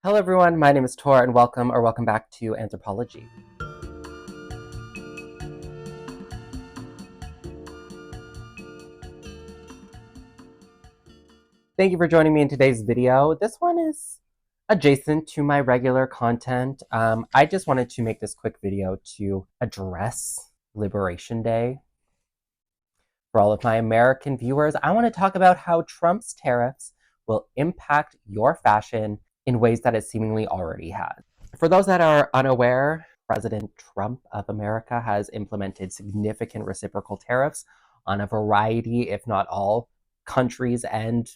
Hello everyone, my name is Thor and welcome back to Anthropology. Thank you for joining me in today's video. This one is adjacent to my regular content. I just wanted to make this quick video to address Liberation Day. For all of my American viewers, I want to talk about how Trump's tariffs will impact your fashion in ways that it seemingly already has. For those that are unaware, President Trump of America has implemented significant reciprocal tariffs on a variety, if not all, countries and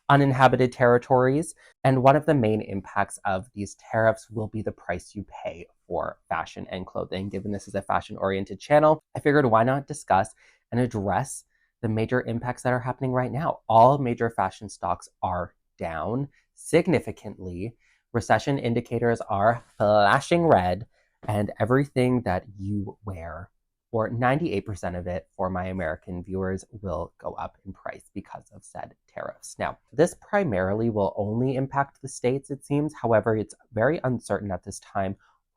uninhabited territories. And one of the main impacts of these tariffs will be the price you pay for fashion and clothing. Given this is a fashion-oriented channel, I figured why not discuss and address the major impacts that are happening right now. All major fashion stocks are down significantly. Recession indicators are flashing red, and everything that you wear, or 98% of it for my American viewers, will go up in price because of said tariffs. Now, this primarily will only impact the States, it seems. However, it's very uncertain at this time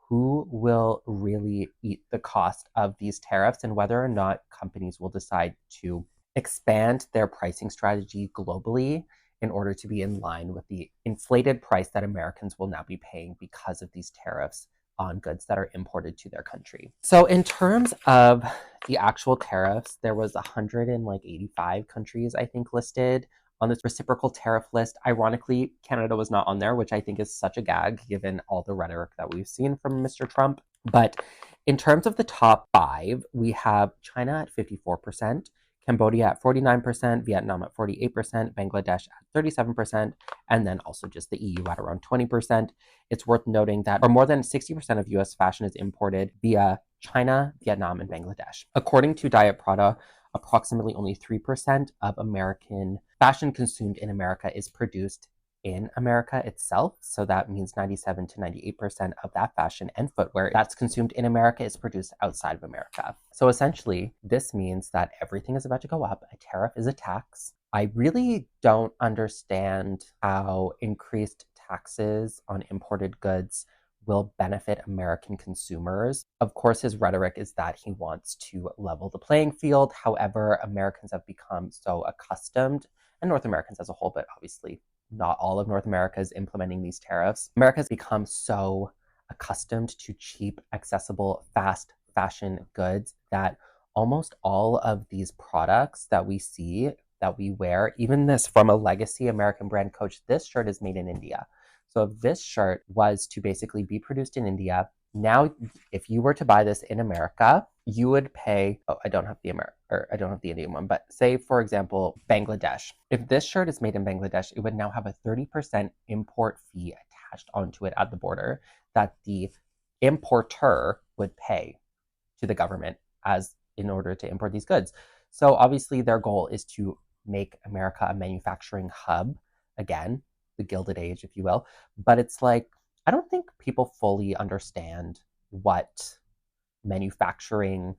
who will really eat the cost of these tariffs and whether or not companies will decide to expand their pricing strategy globally in order to be in line with the inflated price that Americans will now be paying because of these tariffs on goods that are imported to their country. So in terms of the actual tariffs, there was 185 countries, I think, listed on this reciprocal tariff list. Ironically, Canada was not on there, which I think is such a gag given all the rhetoric that we've seen from Mr. Trump. But in terms of the top five, we have China at 54%, Cambodia at 49%, Vietnam at 48%, Bangladesh at 37%, and then also just the EU at around 20%. It's worth noting that more than 60% of US fashion is imported via China, Vietnam, and Bangladesh. According to Diet Prada, approximately only 3% of American fashion consumed in America is produced in America itself. So that means 97 to 98% of that fashion and footwear that's consumed in America is produced outside of America. So essentially, this means that everything is about to go up. A tariff is a tax. I really don't understand how increased taxes on imported goods will benefit American consumers. Of course, his rhetoric is that he wants to level the playing field. However, Americans have become so accustomed, and North Americans as a whole, but obviously not all of North America is implementing these tariffs. America has become so accustomed to cheap, accessible, fast fashion goods that almost all of these products that we see, that we wear, even this from a legacy American brand, Coach, this shirt is made in India. So if this shirt was to basically be produced in India, now if you were to buy this in America, you would pay, I don't have the Indian one, but say for example, Bangladesh. If this shirt is made in Bangladesh, it would now have a 30% import fee attached onto it at the border that the importer would pay to the government as in order to import these goods. So obviously their goal is to make America a manufacturing hub again, the Gilded Age, if you will. But it's like, I don't think people fully understand what manufacturing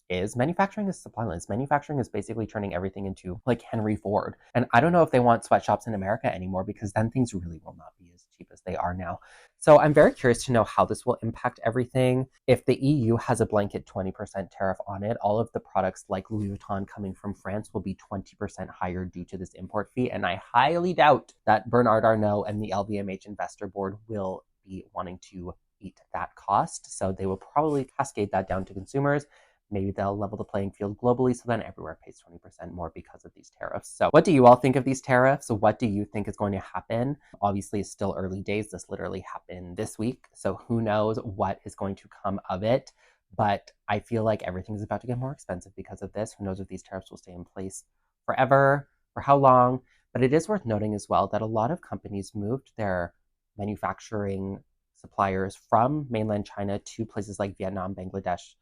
is. Manufacturing is supply lines. Manufacturing is basically turning everything into like Henry Ford. And I don't know if they want sweatshops in America anymore, because then things really will not be as cheap as they are now. So I'm very curious to know how this will impact everything. If the EU has a blanket 20% tariff on it, all of the products like Louis Vuitton coming from France will be 20% higher due to this import fee. And I highly doubt that Bernard Arnault and the LVMH investor board will be wanting to eat that cost. So they will probably cascade that down to consumers. Maybe they'll level the playing field globally, so then everywhere pays 20% more because of these tariffs. So what do you all think of these tariffs? What do you think is going to happen? Obviously, it's still early days. This literally happened this week, so who knows what is going to come of it. But I feel like everything is about to get more expensive because of this. Who knows if these tariffs will stay in place forever, for how long? But it is worth noting as well that a lot of companies moved their manufacturing suppliers from mainland China to places like Vietnam, Bangladesh,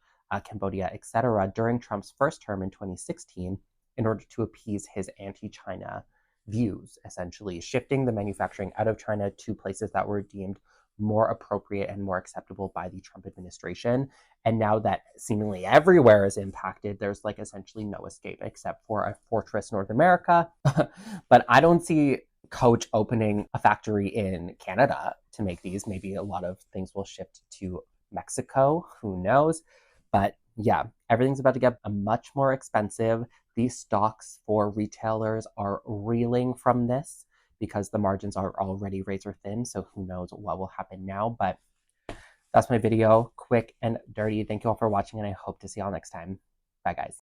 Cambodia, etc., during Trump's first term in 2016 in order to appease his anti-China views, essentially shifting the manufacturing out of China to places that were deemed more appropriate and more acceptable by the Trump administration. And now that seemingly everywhere is impacted, there's like essentially no escape except for a fortress North America. But I don't see Coach opening a factory in Canada to make these. Maybe a lot of things will shift to Mexico, who knows? But yeah, everything's about to get much more expensive. These stocks for retailers are reeling from this because the margins are already razor thin. So who knows what will happen now? But that's my video, quick and dirty. Thank you all for watching, and I hope to see y'all next time. Bye, guys.